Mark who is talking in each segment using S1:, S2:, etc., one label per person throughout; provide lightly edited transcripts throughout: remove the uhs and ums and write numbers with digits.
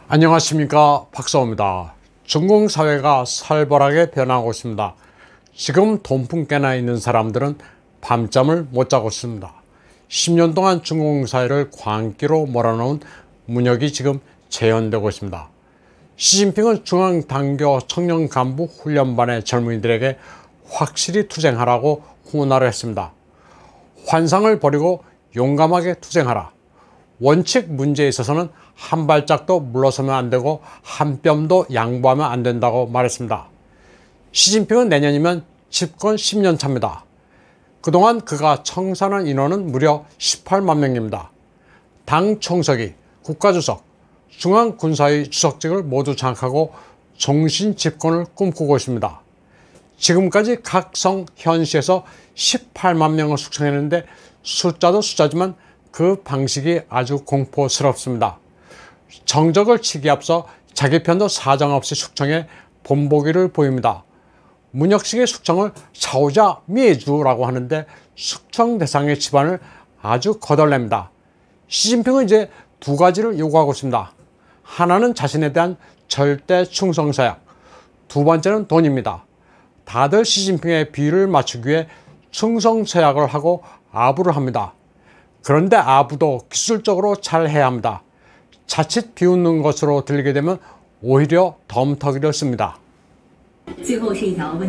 S1: 안녕하십니까, 박사호입니다. 중국 사회가 살벌하게 변하고 있습니다. 지금 돈풍께나 있는 사람들은 밤잠을 못 자고 있습니다. 10년 동안 중국 사회를 광기로 몰아넣은 문혁이 지금 재현되고 있습니다. 시진핑은 중앙당교 청년 간부 훈련반의 젊은이들에게 확실히 투쟁하라고 훈화를 했습니다. 환상을 버리고 용감하게 투쟁하라. 원칙 문제에 있어서는 한 발짝도 물러서면 안 되고 한 뼘도 양보하면 안 된다고 말했습니다. 시진핑은 내년이면 집권 10년 차입니다. 그동안 그가 청산한 인원은 무려 18만 명입니다. 당 총석이, 국가주석, 중앙군사위 주석직을 모두 장악하고 종신 집권을 꿈꾸고 있습니다. 지금까지 각 성 현시에서 18만 명을 숙청했는데 숫자도 숫자지만 그 방식이 아주 공포스럽습니다. 정적을 치기 앞서 자기 편도 사정없이 숙청해 본보기를 보입니다. 문혁식의 숙청을 사오자 미해주라고 하는데 숙청 대상의 집안을 아주 거덜냅니다. 시진핑은 이제 두 가지를 요구하고 있습니다. 하나는 자신에 대한 절대 충성서약, 두 번째는 돈입니다. 다들 시진핑의 비위를 맞추기 위해 충성서약을 하고 아부를 합니다. 그런데 아부도 기술적으로 잘 해야 합니다. 자칫 비웃는 것으로 들리게 되면 오히려 덤터기를 씁니다.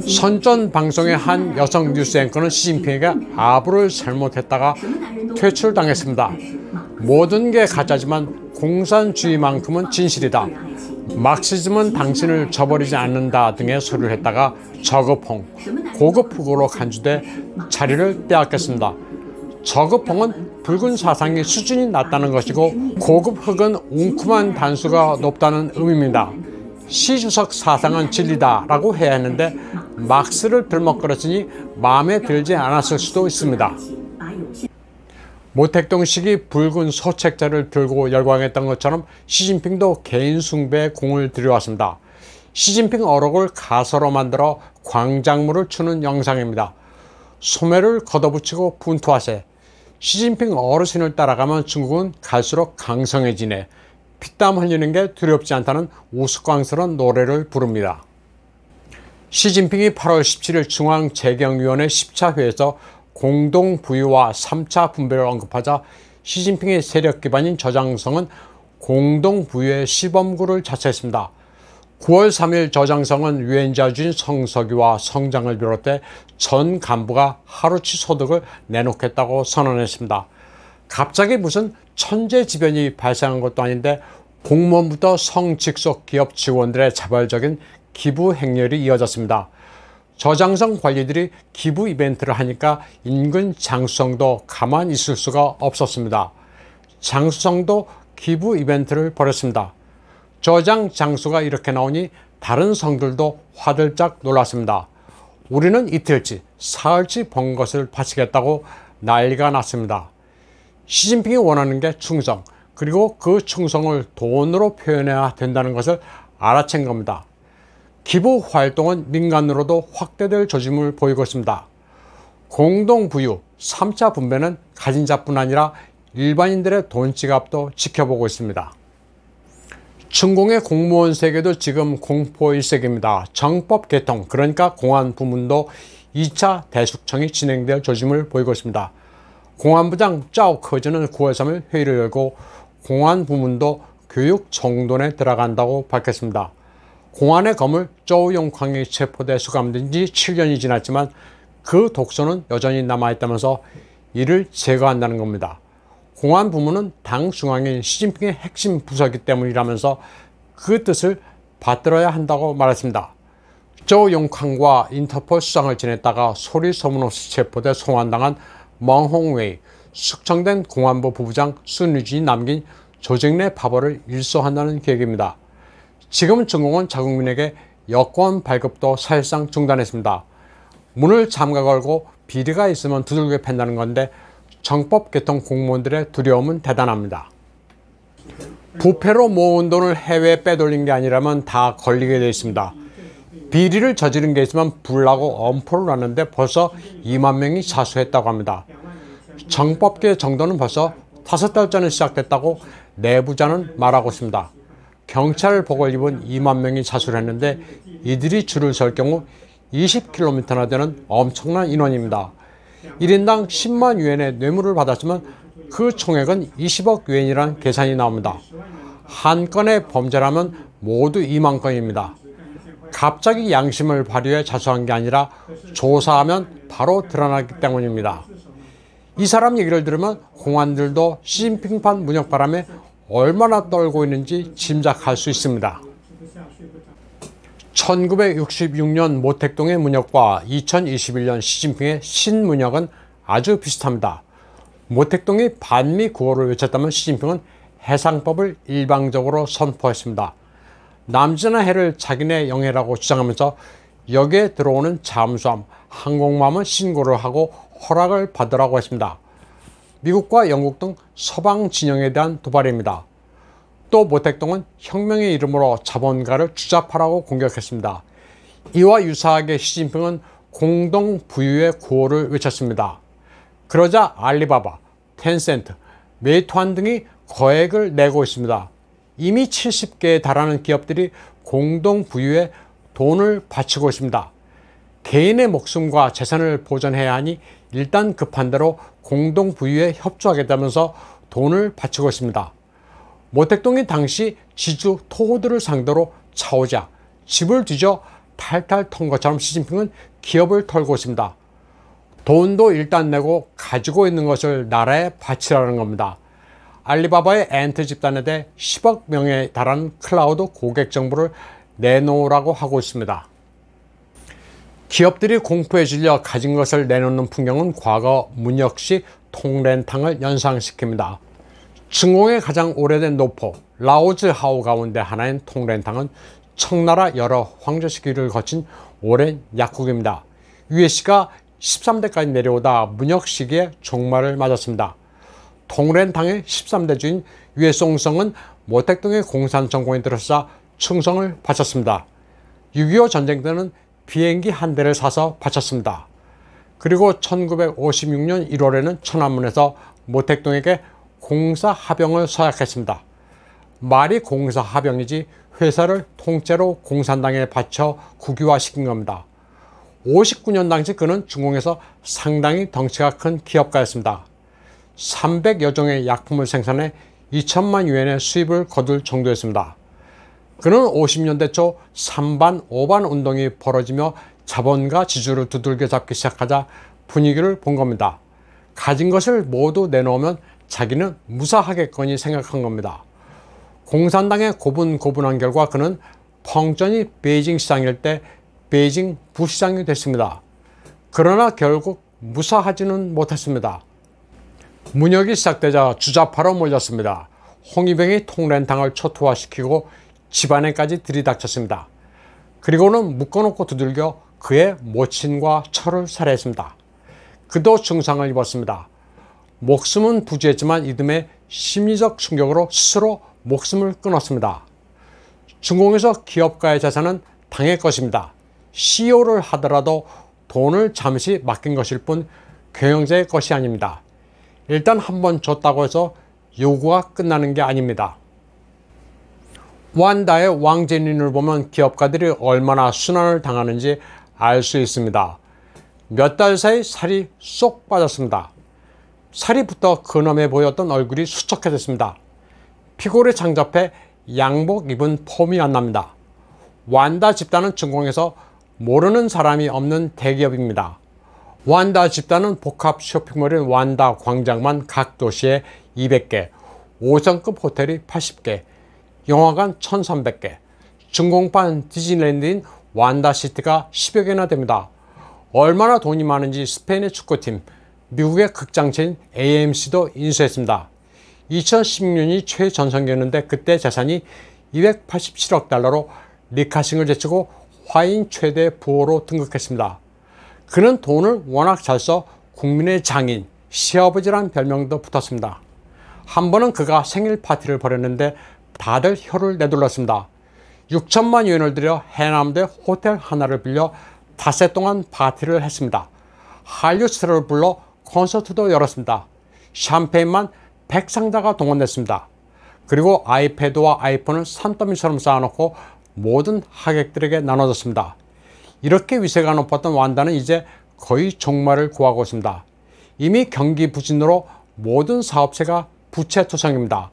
S1: 선전 방송의 한 여성 뉴스 앵커는 시진핑에게 아부를 잘못했다가 퇴출당했습니다. 모든 게 가짜지만 공산주의만큼은 진실이다. 막시즘은 당신을 저버리지 않는다 등의 소리를 했다가 저급홍, 고급흑으로 간주돼 자리를 빼앗겼습니다. 저급홍은 붉은 사상이 수준이 낮다는 것이고 고급흑은 웅큼한 단수가 높다는 의미입니다. 시 주석 사상은 진리다 라고 해야 했는데 막스를 들먹거렸으니 마음에 들지 않았을 수도 있습니다. 모택동식이 붉은 소책자를 들고 열광했던 것처럼 시진핑도 개인 숭배에 공을 들여왔습니다. 시진핑 어록을 가설로 만들어 광장물을 추는 영상입니다. 소매를 걷어붙이고 분투하세. 시진핑 어르신을 따라가면 중국은 갈수록 강성해지네. 피땀 흘리는 게 두렵지 않다는 우스꽝스러운 노래를 부릅니다. 시진핑이 8월 17일 중앙재경위원회 10차 회에서 공동부유와 3차 분배를 언급하자 시진핑의 세력 기반인 저장성은 공동부유의 시범구를 자처했습니다. 9월 3일 저장성은 유엔자주인 성서기와 성장을 비롯해 전 간부가 하루치 소득을 내놓겠다고 선언했습니다. 갑자기 무슨 천재지변이 발생한 것도 아닌데 공무원부터 성직속 기업 직원들의 자발적인 기부 행렬이 이어졌습니다. 저장성 관리들이 기부 이벤트를 하니까 인근 장수성도 가만히 있을 수가 없었습니다. 장수성도 기부 이벤트를 벌였습니다. 저장 장수가 이렇게 나오니 다른 성들도 화들짝 놀랐습니다. 우리는 이틀치, 사흘치 번 것을 바치겠다고 난리가 났습니다. 시진핑이 원하는 게 충성, 그리고 그 충성을 돈으로 표현해야 된다는 것을 알아챈 겁니다. 기부 활동은 민간으로도 확대될 조짐을 보이고 있습니다. 공동부유, 3차 분배는 가진 자뿐 아니라 일반인들의 돈 지갑도 지켜보고 있습니다. 중공의 공무원 세계도 지금 공포일색입니다. 정법 개통, 그러니까 공안 부문도 2차 대숙청이 진행될 조짐을 보이고 있습니다. 공안부장 짜오커즈는 9월 3일 회의를 열고 공안 부문도 교육 정돈에 들어간다고 밝혔습니다. 공안의 거물 쪼우용쾅이 체포돼 수감된 지 7년이 지났지만 그 독소는 여전히 남아있다면서 이를 제거한다는 겁니다. 공안 부문은 당 중앙인 시진핑의 핵심 부서이기 때문이라면서 그 뜻을 받들어야 한다고 말했습니다. 쪼우용쾅과 인터폴 수장을 지냈다가 소리 소문 없이 체포돼 송환당한 멍홍웨이, 숙청된 공안부 부부장 순유진이 남긴 조직 내 파벌을 일소한다는 계획입니다. 지금 중공은 자국민에게 여권 발급도 사실상 중단했습니다. 문을 잠가 걸고 비리가 있으면 두들겨 팬다는 건데 정법 개통 공무원들의 두려움은 대단합니다. 부패로 모은 돈을 해외에 빼돌린 게 아니라면 다 걸리게 되어 있습니다. 비리를 저지른 게 있으면 불나고 엄포를 놨는데 벌써 2만 명이 자수했다고 합니다. 정법계 정도는 벌써 5달 전에 시작됐다고 내부자는 말하고 있습니다. 경찰 복을 입은 2만 명이 자수를 했는데 이들이 줄을 설 경우 20km나 되는 엄청난 인원입니다. 1인당 10만 유엔의 뇌물을 받았지만 그 총액은 20억 유엔이라는 계산이 나옵니다. 한 건의 범죄라면 모두 2만 건입니다. 갑자기 양심을 발휘해 자수한 게 아니라 조사하면 바로 드러나기 때문입니다. 이 사람 얘기를 들으면 공안들도 시진핑판 문혁바람에 얼마나 떨고 있는지 짐작할 수 있습니다. 1966년 모택동의 문혁과 2021년 시진핑의 신문혁은 아주 비슷합니다. 모택동이 반미 구호를 외쳤다면 시진핑은 해상법을 일방적으로 선포했습니다. 남진아 해를 자기네 영해라고 주장하면서 여기에 들어오는 잠수함, 항공모함은 신고를 하고 허락을 받으라고 했습니다. 미국과 영국 등 서방 진영에 대한 도발입니다. 또 모택동은 혁명의 이름으로 자본가를 추잡하라고 공격했습니다. 이와 유사하게 시진핑은 공동 부유의 구호를 외쳤습니다. 그러자 알리바바, 텐센트, 메이투안 등이 거액을 내고 있습니다. 이미 70개에 달하는 기업들이 공동 부유에 돈을 바치고 있습니다. 개인의 목숨과 재산을 보존해야 하니 일단 급한 대로 공동 부유에 협조하겠다면서 돈을 바치고 있습니다. 모택동이 당시 지주 토호들을 상대로 차오자 집을 뒤져 탈탈 턴 것처럼 시진핑은 기업을 털고 있습니다. 돈도 일단 내고 가지고 있는 것을 나라에 바치라는 겁니다. 알리바바의 엔트 집단에 대해 10억 명에 달하는 클라우드 고객 정보를 내놓으라고 하고 있습니다. 기업들이 공포에 질려 가진 것을 내놓는 풍경은 과거 문혁시 통렌탕을 연상시킵니다. 중공의 가장 오래된 노포 라오즈하오 가운데 하나인 통렌탕은 청나라 여러 황제 시기를 거친 오랜 약국입니다. 유해씨가 13대까지 내려오다 문혁 시기에 종말을 맞았습니다. 통렌탕의 13대 주인 유해송성은 모택동의 공산정권에 들어서 충성을 바쳤습니다. 6.25 전쟁 때는 비행기 한 대를 사서 바쳤습니다. 그리고 1956년 1월에는 천안문에서 모택동에게 공사합병을 서약했습니다. 말이 공사합병이지 회사를 통째로 공산당에 바쳐 국유화시킨 겁니다. 59년 당시 그는 중공에서 상당히 덩치가 큰 기업가였습니다. 300여 종의 약품을 생산해 2천만 유엔의 수입을 거둘 정도였습니다. 그는 50년대 초 3반, 5반 운동이 벌어지며 자본과 지주를 두들겨 잡기 시작하자 분위기를 본 겁니다. 가진 것을 모두 내놓으면 자기는 무사하겠거니 생각한 겁니다. 공산당에 고분고분한 결과 그는 펑전이 베이징 시장일 때 베이징 부시장이 됐습니다. 그러나 결국 무사하지는 못했습니다. 문혁이 시작되자 주자파로 몰렸습니다. 홍위병이 통렌탕을 초토화시키고 집안에까지 들이닥쳤습니다. 그리고는 묶어놓고 두들겨 그의 모친과 처를 살해했습니다. 그도 중상을 입었습니다. 목숨은 부지했지만 이듬해 심리적 충격으로 스스로 목숨을 끊었습니다. 중공에서 기업가의 재산은 당의 것입니다. CEO를 하더라도 돈을 잠시 맡긴 것일 뿐 경영자의 것이 아닙니다. 일단 한번 줬다고 해서 요구가 끝나는 게 아닙니다. 완다의 왕제닌을 보면 기업가들이 얼마나 순환을 당하는지 알 수 있습니다. 몇 달 사이 살이 쏙 빠졌습니다. 살이 붙어 근엄해 보였던 얼굴이 수척해졌습니다. 피골이 장접해 양복 입은 폼이 안 납니다. 완다 집단은 중공에서 모르는 사람이 없는 대기업입니다. 완다 집단은 복합 쇼핑몰인 완다 광장만 각 도시에 200개, 5성급 호텔이 80개, 영화관 1300개, 중공판 디즈니랜드인 완다시티가 10여 개나 됩니다. 얼마나 돈이 많은지 스페인의 축구팀, 미국의 극장체인 AMC도 인수했습니다. 2016년이 최전성기였는데 그때 재산이 287억 달러로 리카싱을 제치고 화인 최대 부호로 등극했습니다. 그는 돈을 워낙 잘 써 국민의 장인, 시아버지란 별명도 붙었습니다. 한 번은 그가 생일 파티를 벌였는데 다들 혀를 내둘렀습니다. 6천만 유엔을 들여 해남대 호텔 하나를 빌려 닷새 동안 파티를 했습니다. 한류 스타를 불러 콘서트도 열었습니다. 샴페인만 100상자가 동원됐습니다. 그리고 아이패드와 아이폰을 산더미처럼 쌓아놓고 모든 하객들에게 나눠줬습니다. 이렇게 위세가 높았던 완다는 이제 거의 종말을 구하고 있습니다. 이미 경기 부진으로 모든 사업체가 부채투성입니다.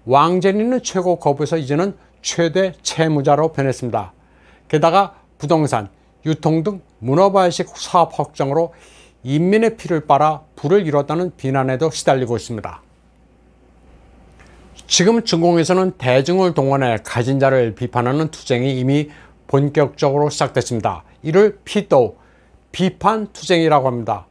S1: 왕제리는 최고 거부에서 이제는 최대 채무자로 변했습니다. 게다가 부동산, 유통 등 문어발식 사업 확장으로 인민의 피를 빨아 부를 이뤘다는 비난에도 시달리고 있습니다. 지금 중공에서는 대중을 동원해 가진 자를 비판하는 투쟁이 이미 본격적으로 시작됐습니다. 이를 피도, 비판투쟁이라고 합니다.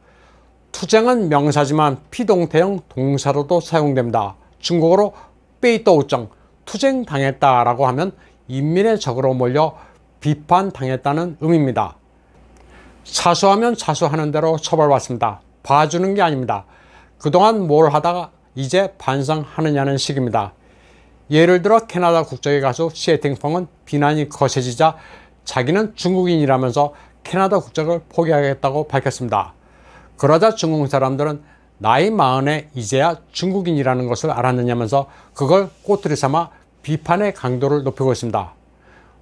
S1: 투쟁은 명사지만 피동태형 동사로도 사용됩니다. 중국어로 빼이또우정, 투쟁당했다라고 하면 인민의 적으로 몰려 비판당했다는 의미입니다. 사수하면 사수하는 대로 처벌받습니다. 봐주는 게 아닙니다. 그동안 뭘 하다가 이제 반성하느냐는 식입니다. 예를 들어 캐나다 국적의 가수 시에팅펑은 비난이 거세지자 자기는 중국인이라면서 캐나다 국적을 포기하겠다고 밝혔습니다. 그러자 중국 사람들은 나이 40에 이제야 중국인이라는 것을 알았느냐면서 그걸 꼬투리 삼아 비판의 강도를 높이고 있습니다.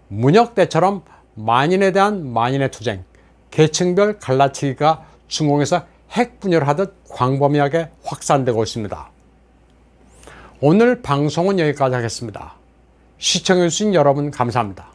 S1: 문혁대처럼 만인에 대한 만인의 투쟁, 계층별 갈라치기가 중공에서 핵분열하듯 광범위하게 확산되고 있습니다. 오늘 방송은 여기까지 하겠습니다. 시청해주신 여러분 감사합니다.